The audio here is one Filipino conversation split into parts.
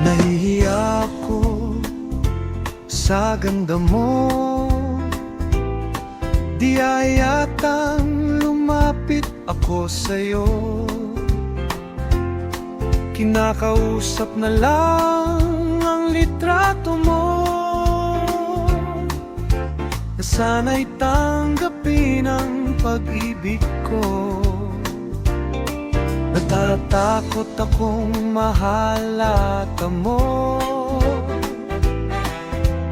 Nahihiya ako sa ganda mo, di ayatang lumapit ako sa'yo. Kinakausap na lang ang litrato mo, na sana'y tanggapin ang pag-ibig ko. Natatakot akong mahalata mo,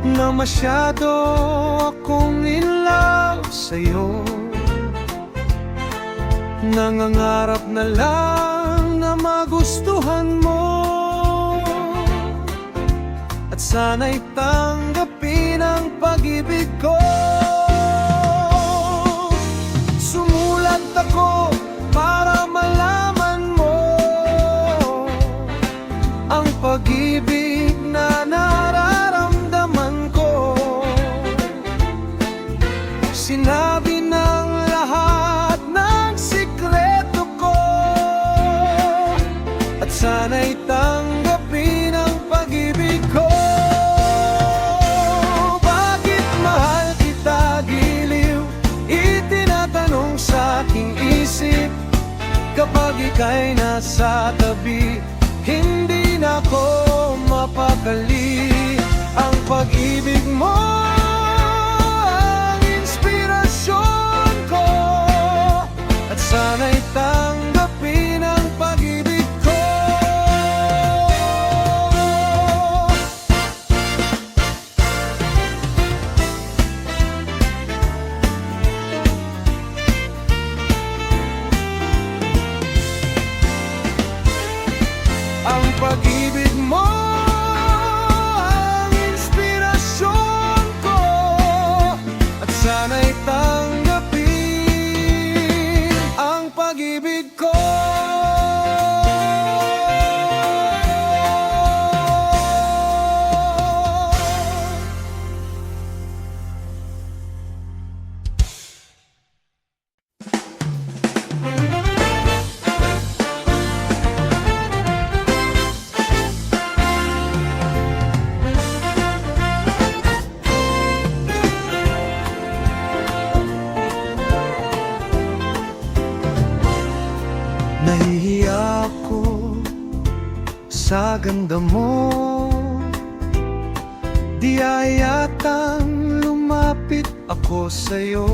na masyado akong in love sa'yo. Nangangarap na lang na magustuhan mo, at sana'y tanggapin ang pag-ibig ko. Sumulat ako para malaman mo ang pag-ibig na nararamdaman ko. Sinabi ng lahat ng sikreto ko, at sana'y tanggapin ang pag-ibig ko. Bakit mahal kita giliw? Itinatanong sa aking isip. Kapag ika'y nasa tabi, hindi na ako mapakali. Ang pag-ibig mo ang inspirasyon ko, at sana'y tanggapin ang pag-ibig ko. Ang pag-ibig mo ang inspirasyon ko, at sana'y tanggapin ang pag-ibig ko. Nahihiya ako sa ganda mo, di ayatang lumapit ako sa'yo.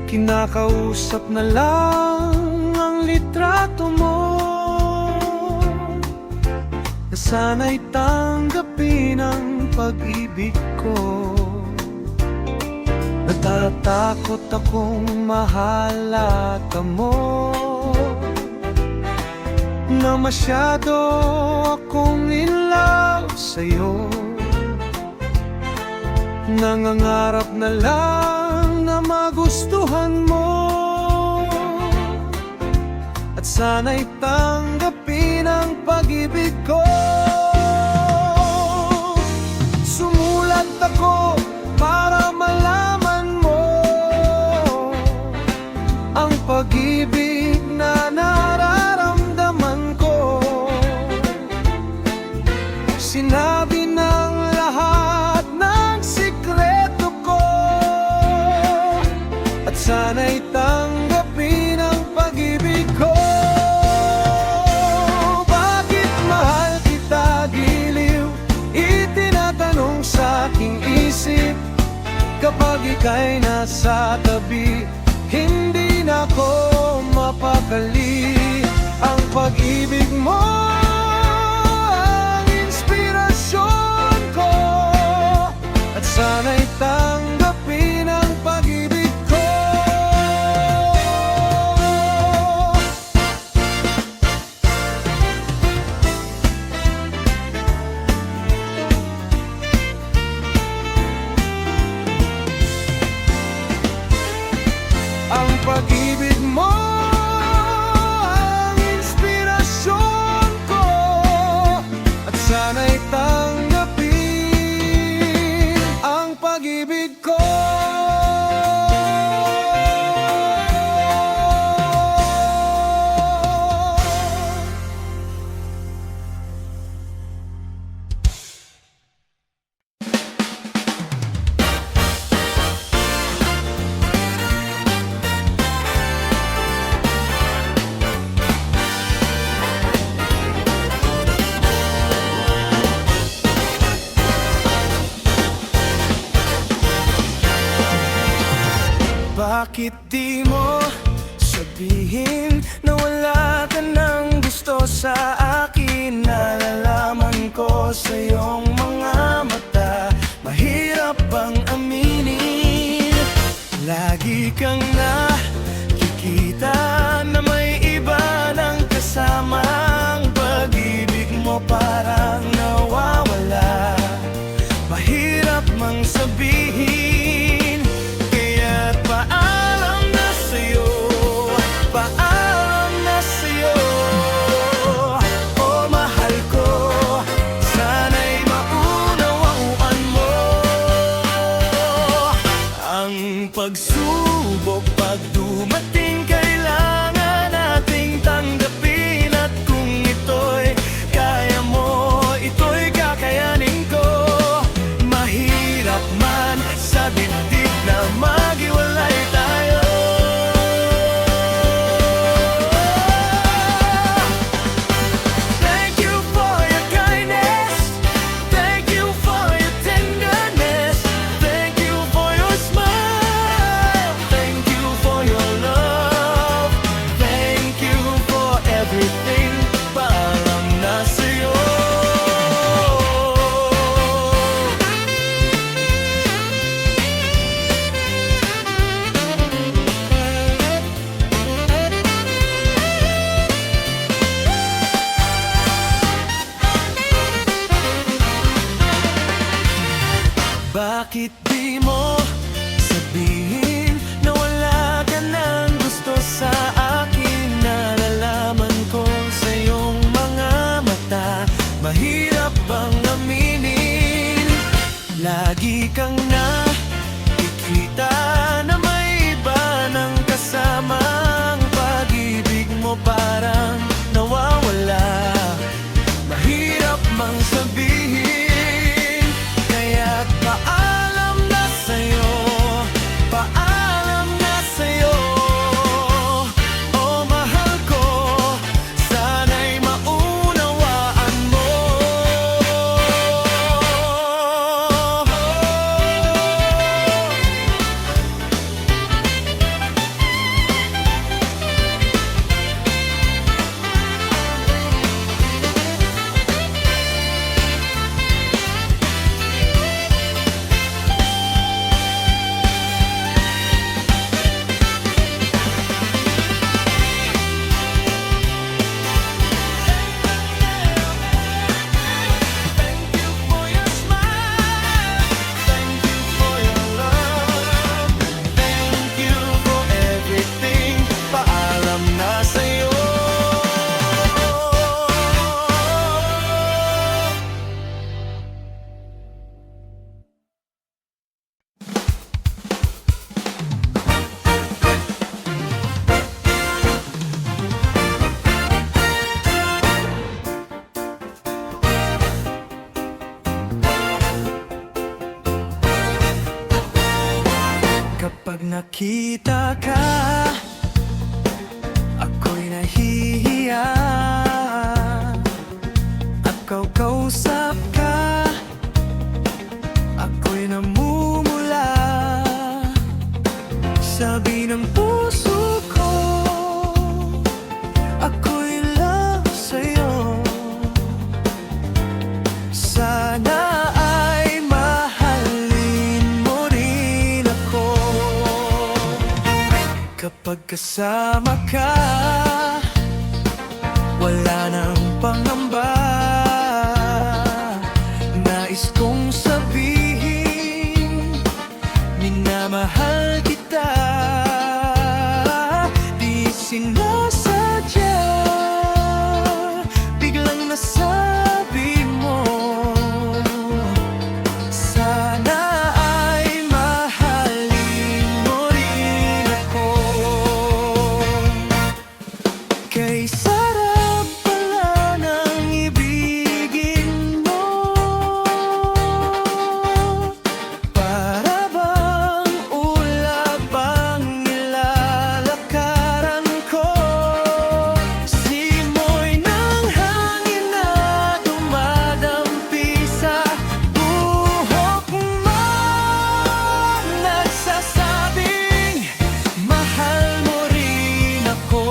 Kinakausap na lang ang litrato mo, na sana'y tanggapin ang pag-ibig ko. Natatakot akong mahalata mo, na masyado akong in love sa'yo. Nangangarap na lang na magustuhan mo, at sana'y tanggapin ang pag-ibig ko. Sumulat ako para malaman mo ang pag-ibig na nararamdaman ko. Sinabi ng lahat ng sikreto ko, at sana'y tanggapin ang pag-ibig ko. Bakit mahal kita giliw? Itinatanong sa aking isip. Kapag ika'y nasa tabi, hindi na ako mapakali. Bakit di mo sabihin na wala ka ng gusto sa akin? Nalalaman ko sa iyong mga mata, mahirap bang aminin? Lagi kang nakikita na may iba ng kasama. Ang pag-ibig mo parang nawawala, mahirap mang sabihin. Kaya't paalam na sa'yo, paalam na sa'yo. Oh mahal ko, sana'y maunawaan mo. Thank you for your smile, thank you for your love, thank you for everything. Paalam na sa'yo. Kapag nakita ka, ako'y nahihiya. At kausap ka, ako'y namumula. Sabi ng puso ko, ako'y love sa'yo. Sana ay mahalin mo rin ako. Kapag kasama ka, wala nang pangamba. Nais kong sabihin, minamahal kita. Di sinasadya, biglang nasabi mo. Sana ay mahalin mo rin ako. Kay sarap pala ng ibigin mo. Para bang ulap ang nilalakaran ko. Simoy ng hangin na dumadampi sa buhok mo. Nagsasabing mahal mo rin ako.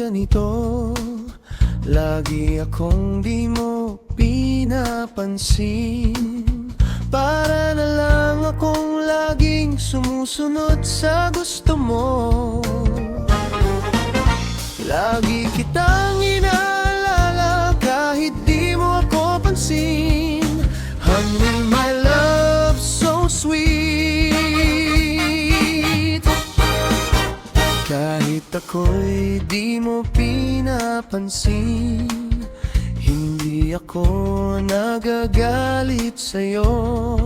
ganito. Lagi akong di mo pinapansin. Para na lang akong laging sumusunod sa gusto mo. Lagi kitang inaalala kahit di mo ako pansin. Honey, my love, so sweet. Kahit ako'y di mo pinapansin, hindi ako nagagalit sa'yo,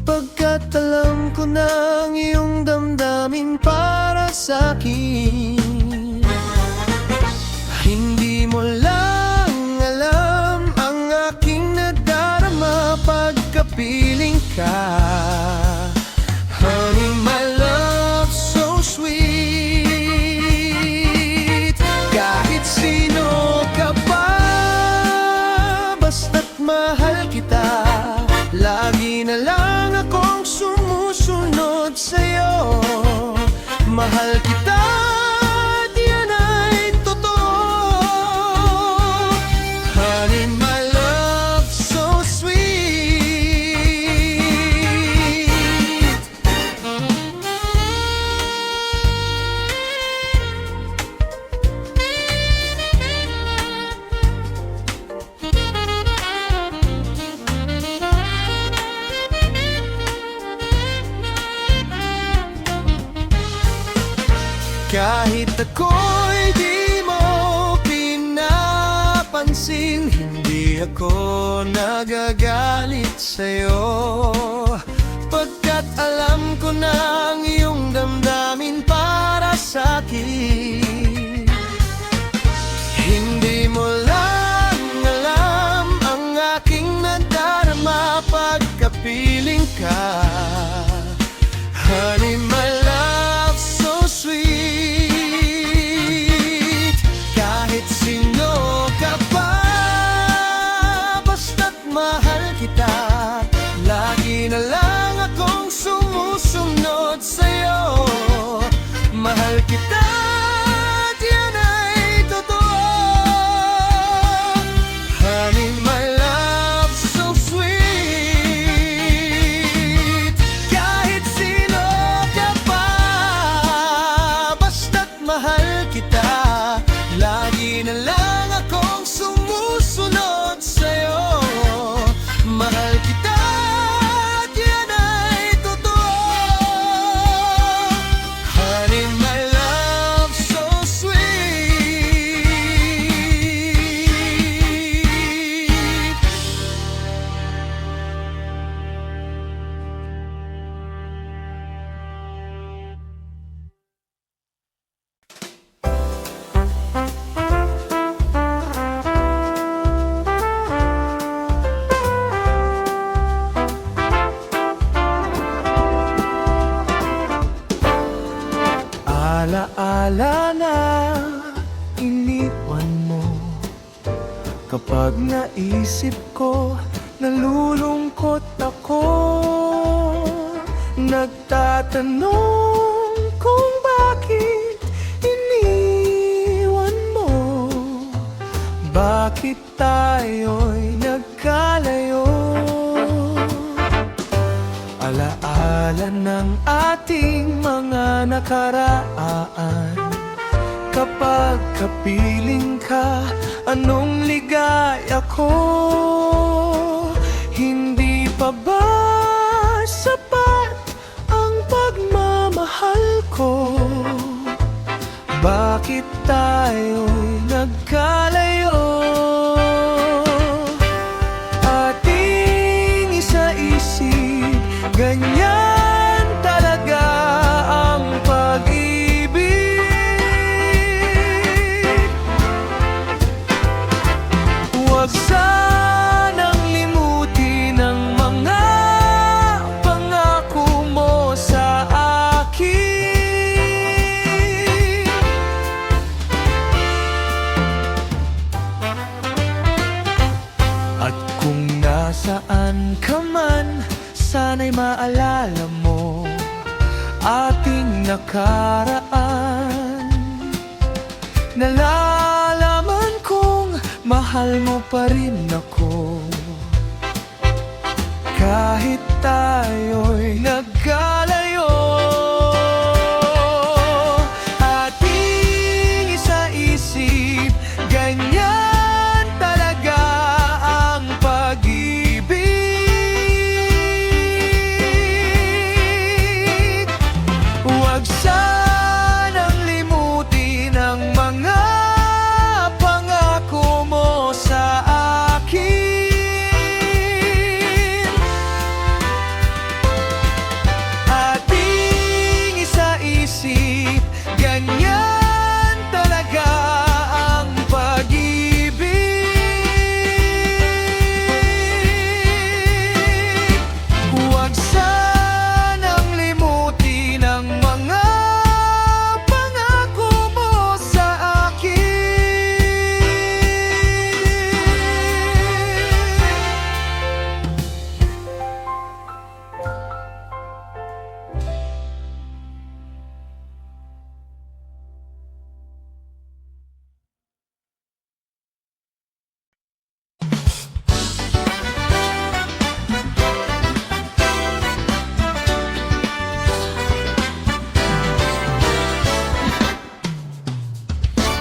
pagkat alam ko na ang iyong damdamin para sa'kin. Hindi mo lang alam ang aking nadarama pagkapiling ka. Honey, my love, so sweet. Kahit sino ka pa, basta't mahal kita. Lagi na lang akong sumusunod sa'yo. Mahal kita, at yan ay totoo. Honey, my love, so sweet. Kahit ako'y di mo pinapansin, hindi ako nagagalit sa'yo, pagkat alam ko na ang iyong damdamin para sa'kin. Hindi mo lang alam ang aking nadarama pagkapiling ka. Honey, my love, so sweet. Kahit sino ka pa, basta't mahal kita. Lagi na lang akong sumusunod sa'yo. Mahal kita, at yan ay totoo. Honey, my love, so sweet. Kahit sino ka pa, basta't mahal kita. Lagi na lang akong sumusunod sa'yo. Mahal kita, at yan ay totoo. Honey, my love, so sweet. Alaala na iniwan mo. Kapag naisip ko, nalulungkot ako. Nagtatanong kung bakit iniwan mo. Bakit tayo'y nagkalayo? Alaala ng ating mga nakaraan. Kapag kapiling ka, anong ligaya ko? Hindi pa ba sapat ang pagmamahal ko? Bakit tayo'y nagkalayo? Ating isa-isip, ganyan talaga ang pag-ibig. Huwag sanang limutin ang mga pangako mo sa akin. At kung nasaan ka man, sana'y maalala mo ating nakaraan. Nalalaman kong mahal mo pa rin ako, kahit tayo'y nagkalayo. Ating isa-isip, ganyan talaga ang pag-ibig. Huwag sanang limutin ang mga pangako mo sa akin. Ating isa-isip, ganyan talaga ang pag-ibig. Huwag sanang limutin ang mga pangako mo sa akin.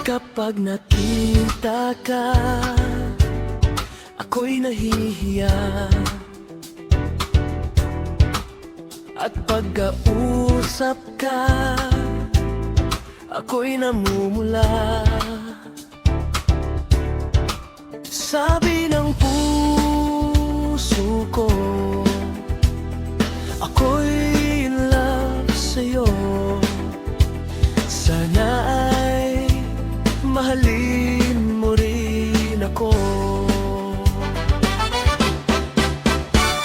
Kapag nakita ka, ako'y nahihiya. At pagkausap ka, ako'y namumula. Sabi ng puso ko, ako'y in love sa'yo. Sana ay mahalin mo rin ako.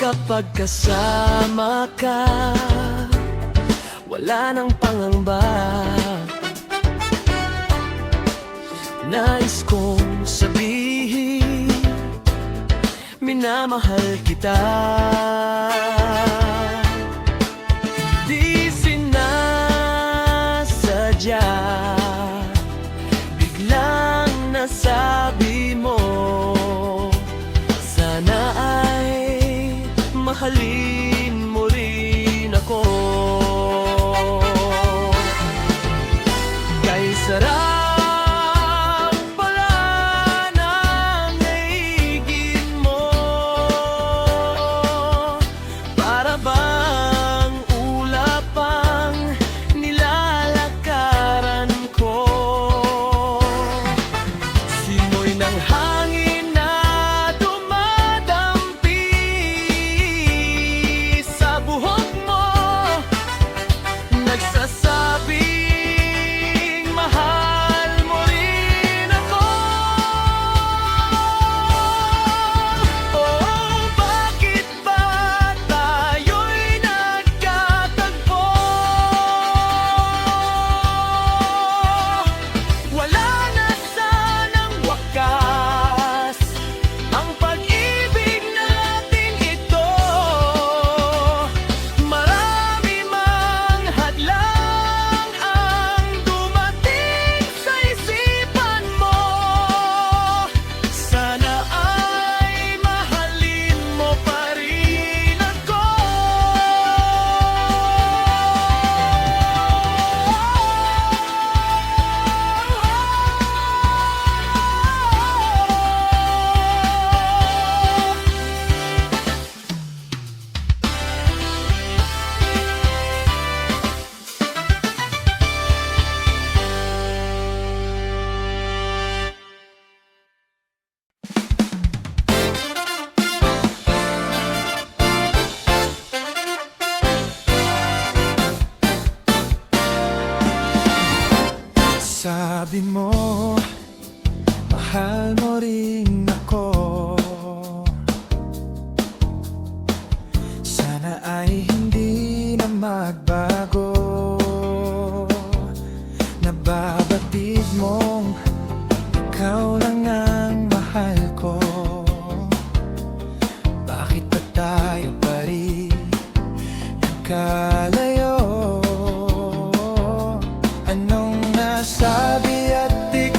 Kapag kasama ka, wala nang pangamba. Nais kong sabihin, minamahal kita. Di sinasadya, biglang nasabi mo, sana ay mahalin mo rin ako. Kay sarap pala ng naigin mo, para bang ulap ang nilalakaran ko. Simoy ng hangin na dumadampi sa buhok mo, nagsasabing mahal mo rin ako. Oh, bakit ba tayo'y nagkatagpo? Wala na sanang wakas ang pag-ibig natin ito. Marami mang hadlang ang dumating sa isipan mo. Sana ay mahalin mo pa rin ako. Sabi mo, mahal mo rin ako. Sana ay hindi na magbago. Nababatid mong ikaw lang ang mahal ko. Bakit ba tayo pa rin nagkalayo? Anong nasabi at di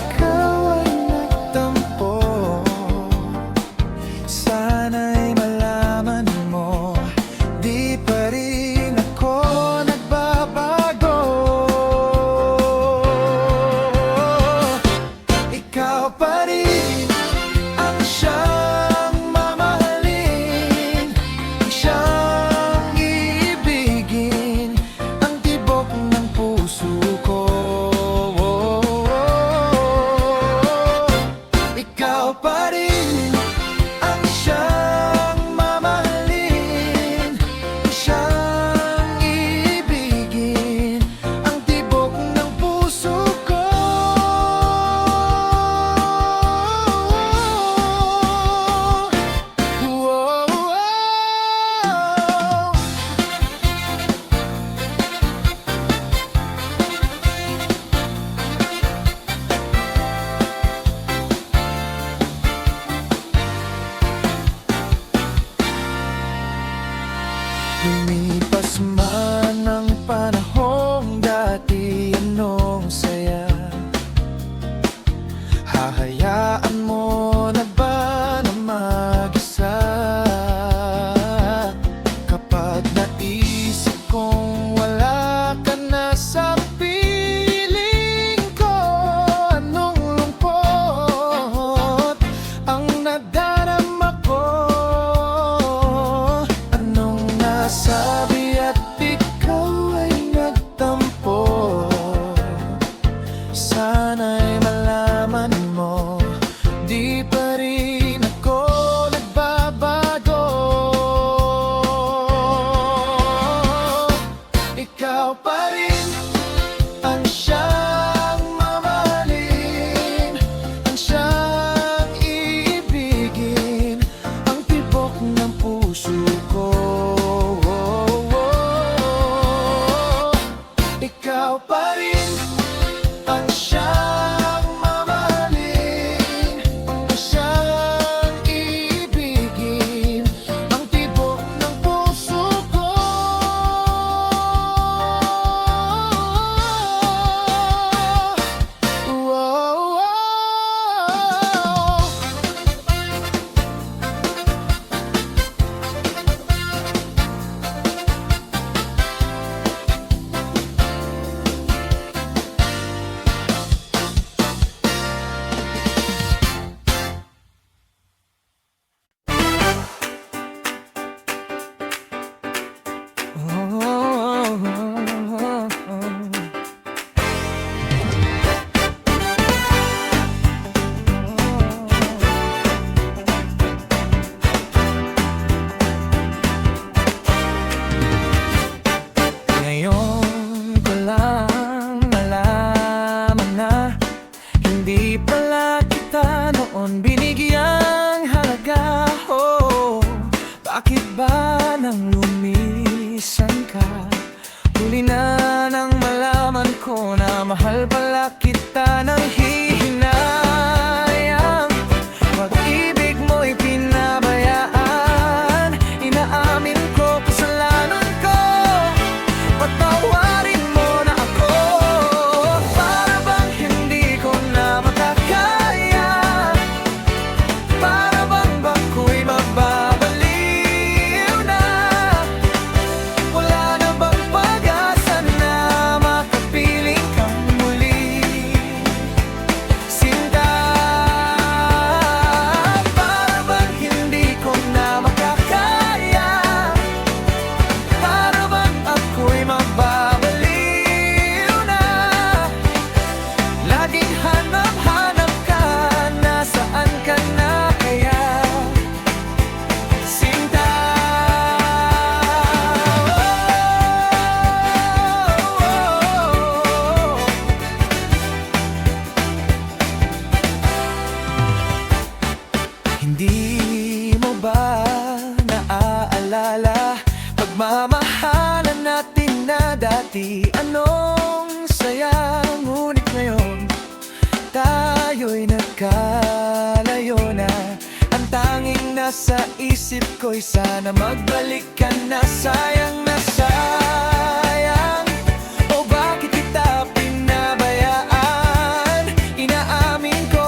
ikaw pa rin ang siyang mamahalin, siyang iibigin, ang tibok ng puso ko. Ikaw pa rin ang siyang mamahalin, siyang iibigin, ang tibok ng puso ko. Lumipas man ang panahong dati, anong saya. Hahayaan mo na ba na mag-isa? Kapag naisip kong wala ka na sa piling ko, anong lungkot ang nadarama ko. Anong nasabi at ikaw ay nagtampo? Sana'y malaman mo, di pa rin ako nagbabago. Ikaw pa rin ang siyang mamahalin, ang siyang iibigin, ang tibok ng puso ko. Ikaw pa rin ang siyang mamahalin, ang siyang iibigin, ang tibok ng puso ko. Ngayon ko lang nalaman na hindi pala kita noon binigyang halaga. Oh, bakit ba nang lumisan ka? Huli na nang malaman ko na mahal pala kita ng hihinayang. Pag-ibig mo'y pinabayaan, inaamin ko kasalanan ko. Patawarin mo na ako, para bang hindi ko na makakaya, para bang ako'y mababaliw na. Wala na bang pag-asa na makapiling kang muli, sinta? Para bang hindi ko na makakaya, para bang ako'y mababaliw na. Laging hanap-hanap ka, nasaan ka na kaya, sinta? Hindi mo ba naaalala pagmamahalan natin na dati? Anong saya, ngunit ngayon tayo'y nagkalayo na. Ang tanging nasa isip ko'y sana magbalik ka na. Sayang na sayang, o bakit kita pinabayaan? Inaamin ko